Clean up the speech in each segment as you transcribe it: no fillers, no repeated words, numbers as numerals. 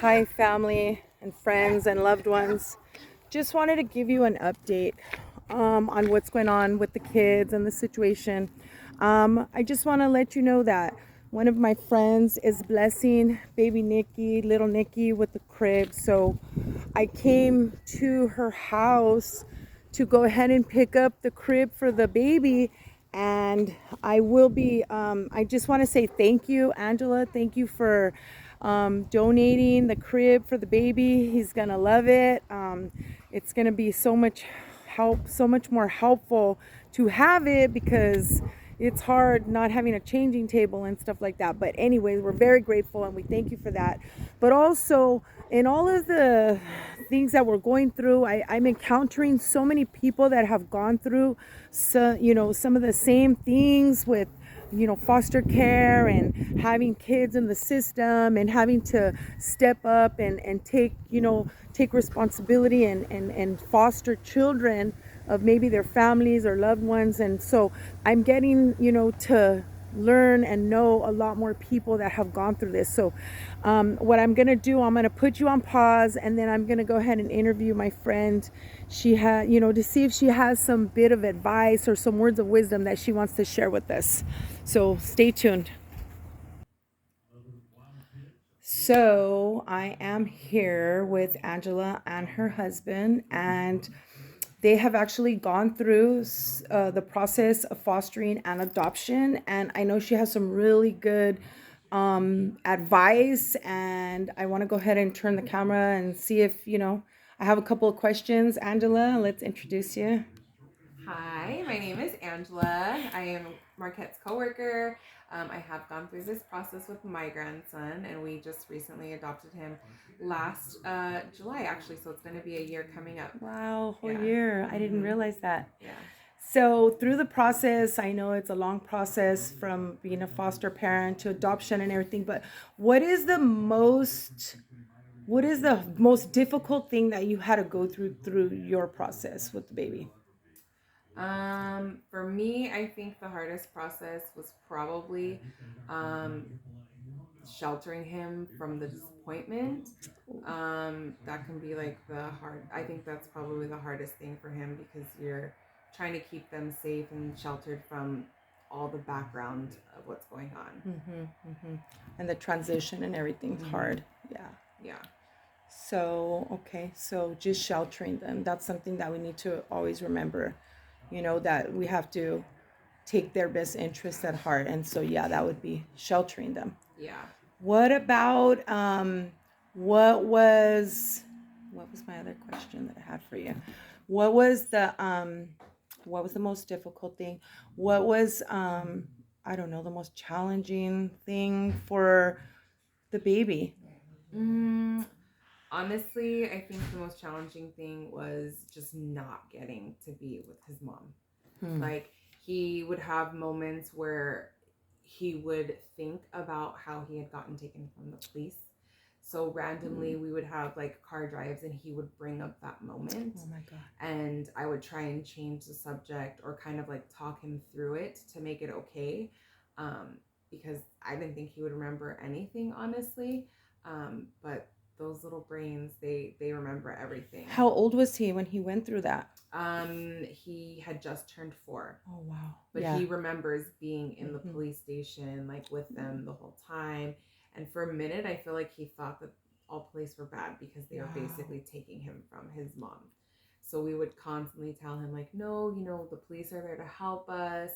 Hi, family and friends and loved ones. Just wanted to give you an update on what's going on with the kids and the situation. I just want to let you know that one of my friends is blessing baby Nicky, little Nicky, with the crib. So I came to her house to go ahead and pick up the crib for the baby. And I will be, I just want to say thank you, Angela. Thank you for donating the crib for the baby. He's going to love it. It's going to be so much help, so much more helpful to have it because it's hard not having a changing table and stuff like that. But anyways, we're very grateful and we thank you for that. But also, in all of the things that we're going through, I'm encountering so many people that have gone through some of the same things with foster care and having kids in the system and having to step up and take responsibility and foster children of maybe their families or loved ones. And so I'm getting to learn and know a lot more people that have gone through this. So what I'm gonna do, I'm gonna put you on pause and then I'm gonna go ahead and interview my friend. She had to see if she has some bit of advice or some words of wisdom that she wants to share with us. So stay tuned. So I am here with Angela and her husband, and they have actually gone through the process of fostering and adoption. And I know she has some really good advice. And I want to go ahead and turn the camera and see if, I have a couple of questions. Angela, let's introduce you. Hi, my name is Angela. I am Marquette's coworker. I have gone through this process with my grandson, and we just recently adopted him last July, actually. So it's going to be a year coming up. Wow, whole Yeah. year. I didn't realize that. Yeah. So through the process, I know it's a long process from being a foster parent to adoption and everything, but what is the most difficult thing that you had to go through your process with the baby? For me, I think the hardest process was probably um, sheltering him from the disappointment. That can be like I think that's probably the hardest thing for him because you're trying to keep them safe and sheltered from all the background of what's going on. And the transition and everything's hard. Yeah. Yeah. So, okay. So just sheltering them. That's something that we need to always remember, that we have to take their best interests at heart. And so, yeah, that would be sheltering them. Yeah. What about what was what was my other question that I had for you? What was the most difficult thing? What was I don't know, the most challenging thing for the baby? Mm, Honestly, I think the most challenging thing was just not getting to be with his mom. Like, he would have moments where he would think about how he had gotten taken from the police. So randomly, we would have like car drives, and he would bring up that moment. Oh my god. And I would try and change the subject or kind of like talk him through it to make it okay. Um, because I didn't think he would remember anything, honestly. But those little brains, they remember everything. How old was he when he went through that? He had just turned 4. Oh wow. But Yeah. he remembers being in the police station, like with them the whole time. And for a minute, I feel like he thought that all police were bad because they were basically taking him from his mom. So we would constantly tell him, like, no, the police are there to help us.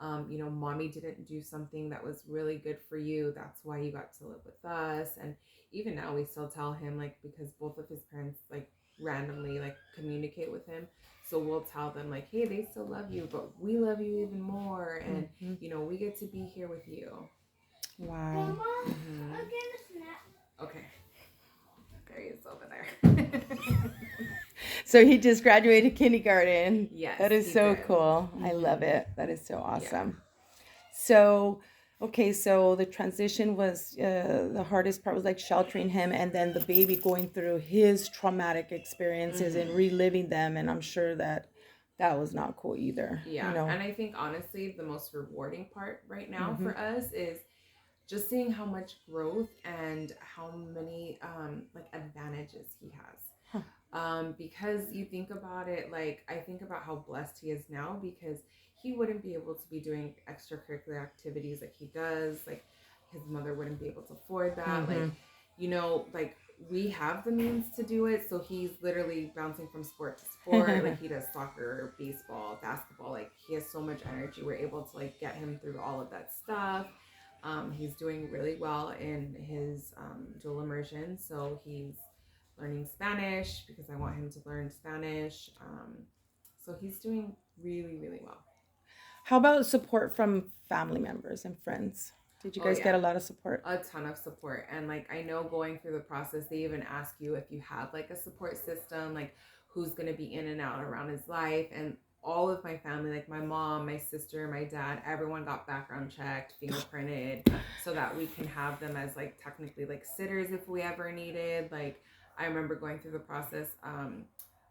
Mommy didn't do something that was really good for you. That's why you got to live with us. And even now, we still tell him, like, because both of his parents, like, randomly, like, communicate with him. So we'll tell them, like, hey, they still love you, but we love you even more. And, we get to be here with you. Wow. Mama, I'll get a snack. Okay. There he is over there. So he just graduated kindergarten. Yes. That is so cool. I love it. That is so awesome. So, okay, so the transition was the hardest part was like sheltering him and then the baby going through his traumatic experiences and reliving them. And I'm sure that that was not cool either. Yeah. And I think honestly, the most rewarding part right now for us is just seeing how much growth and how many like advantages he has. Huh. Because you think about it, like I think about how blessed he is now, because he wouldn't be able to be doing extracurricular activities like he does. Like his mother wouldn't be able to afford that. Mm-hmm. Like, like we have the means to do it. So he's literally bouncing from sport to sport. Like he does soccer, baseball, basketball. Like he has so much energy. We're able to like get him through all of that stuff. He's doing really well in his dual immersion. So he's learning Spanish because I want him to learn Spanish. So he's doing really, really well. How about support from family members and friends? Did you Oh guys get yeah, a lot of support? a ton of support. And like I know going through the process, they even ask you if you have like a support system, like who's gonna be in and out around his life. And all of my family, like my mom, my sister, my dad, everyone got background checked, fingerprinted, so that we can have them as like technically like sitters if we ever needed. Like I remember going through the process.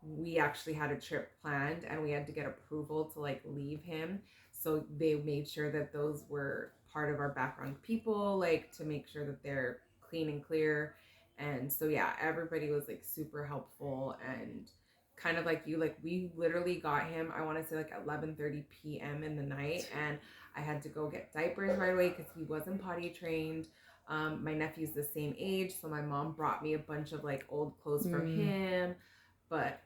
We actually had a trip planned and we had to get approval to like leave him, so they made sure that those were part of our background people, like to make sure that they're clean and clear. And so yeah, everybody was like super helpful. And kind of like you, like we literally got him, I want to say like 11:30 p.m. in the night, and I had to go get diapers right away because he wasn't potty trained. My nephew's the same age, so my mom brought me a bunch of like old clothes from him. But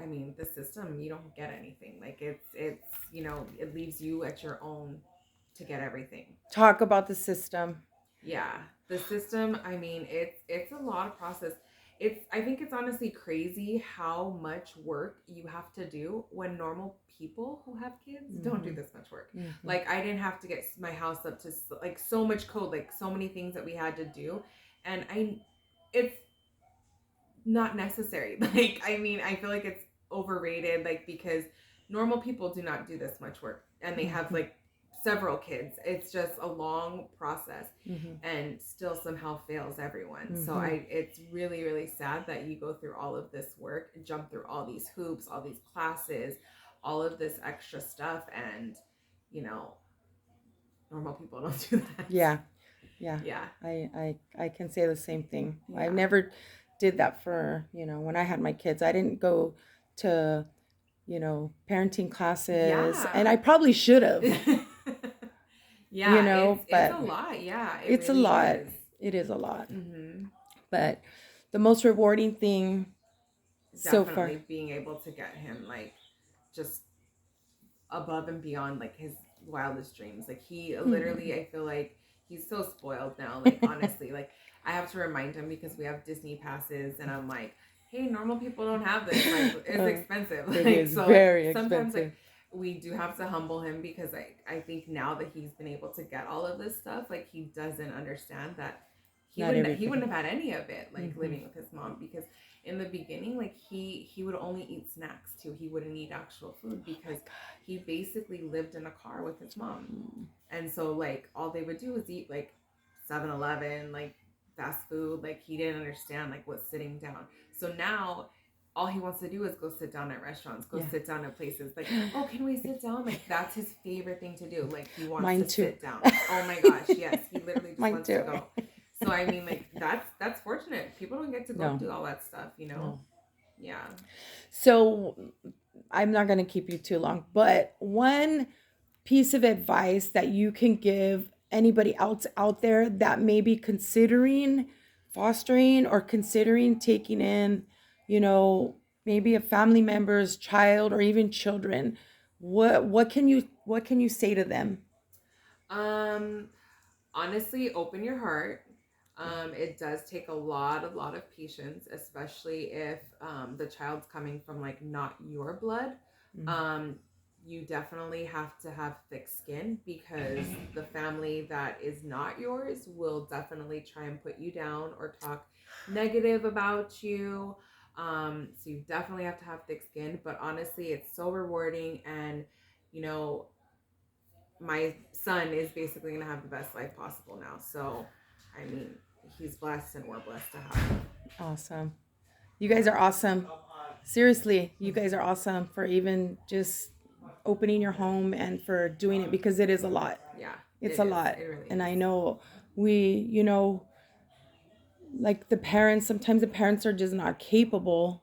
I mean, the system, you don't get anything. Like it's it leaves you at your own to get everything. Talk about the system. Yeah, the system. I mean, it's a lot of process. I think it's honestly crazy how much work you have to do when normal people who have kids don't do this much work. Like I didn't have to get my house up to like so much code, like so many things that we had to do, and it's not necessary. Like, I mean, I feel like it's overrated, like, because normal people do not do this much work and they have like several kids. It's just a long process and still somehow fails everyone. So it's really, really sad that you go through all of this work, jump through all these hoops, all these classes, all of this extra stuff. And, you know, normal people don't do that. Yeah. I can say the same thing. Yeah. I never did that for, when I had my kids. I didn't go to, parenting classes, and I probably should have. Yeah, but it's a lot. Yeah, it's really a lot. is. It is a lot. But the most rewarding thing so far, Definitely being able to get him like just above and beyond like his wildest dreams. Like he literally, I feel like he's so spoiled now. Like honestly, like I have to remind him because we have Disney passes, and I'm like, hey, normal people don't have this. Like it's expensive. Like, it is so very sometimes expensive. like we do have to humble him, because I think now that he's been able to get all of this stuff, like he doesn't understand that he wouldn't have had any of it, like living with his mom. Because in the beginning, like he would only eat snacks too. He wouldn't eat actual food because he basically lived in a car with his mom. And so like all they would do is eat like 7-Eleven, like fast food. Like he didn't understand like what sitting down. So now all he wants to do is go sit down at restaurants, sit down at places. Like, oh, can we sit down? Like that's his favorite thing to do. Like he wants to sit down. Oh my gosh, yes, he literally just wants to go. So I mean, like that's fortunate. People don't get to go do all that stuff, No. Yeah. So I'm not going to keep you too long, but one piece of advice that you can give anybody else out there that may be considering fostering or considering taking in, maybe a family member's child or even children, what can you say to them? Honestly, open your heart. It does take a lot of patience, especially if the child's coming from like not your blood. You definitely have to have thick skin, because the family that is not yours will definitely try and put you down or talk negative about you. So you definitely have to have thick skin. But honestly, it's so rewarding, and my son is basically going to have the best life possible now. So, I mean, he's blessed and we're blessed to have him. Awesome. You guys are awesome. Seriously, you guys are awesome for even just opening your home and for doing it, because it is a lot. Yeah. It's a lot. It really and is. I know we, like sometimes the parents are just not capable,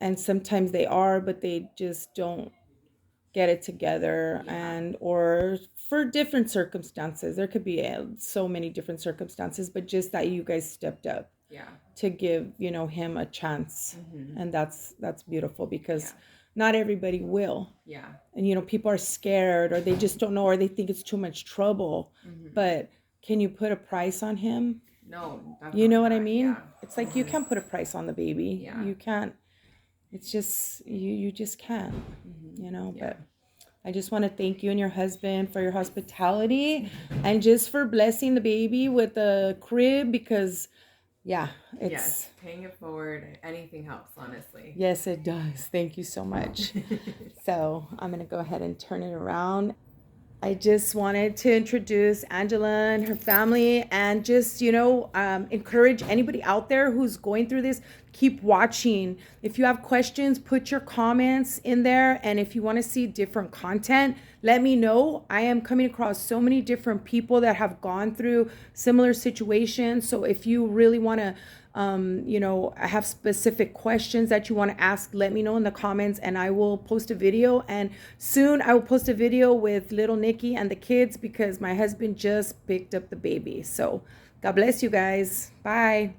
and sometimes they are, but they just don't get it together. Yeah. And or for different circumstances, there could be so many different circumstances, but just that you guys stepped up Yeah. to give him a chance. And that's beautiful, because Yeah. not everybody will. Yeah. And people are scared, or they just don't know, or they think it's too much trouble. But can you put a price on him? No, You know what I not. mean? Yeah. It's like you can't put a price on the baby. Yeah. You can't. It's just you just can't. Yeah. But I just want to thank you and your husband for your hospitality, and just for blessing the baby with a crib, because it's Yes, paying it forward, anything helps, honestly. Yes, it does. Thank you so much. So I'm going to go ahead and turn it around. I just wanted to introduce Angela and her family, and just, encourage anybody out there who's going through this. Keep watching. If you have questions, put your comments in there. And if you want to see different content, let me know. I am coming across so many different people that have gone through similar situations. So if you really want to, I have specific questions that you want to ask, let me know in the comments, and I will post a video. And soon I will post a video with little Nicky and the kids, because my husband just picked up the baby. So God bless you guys. Bye.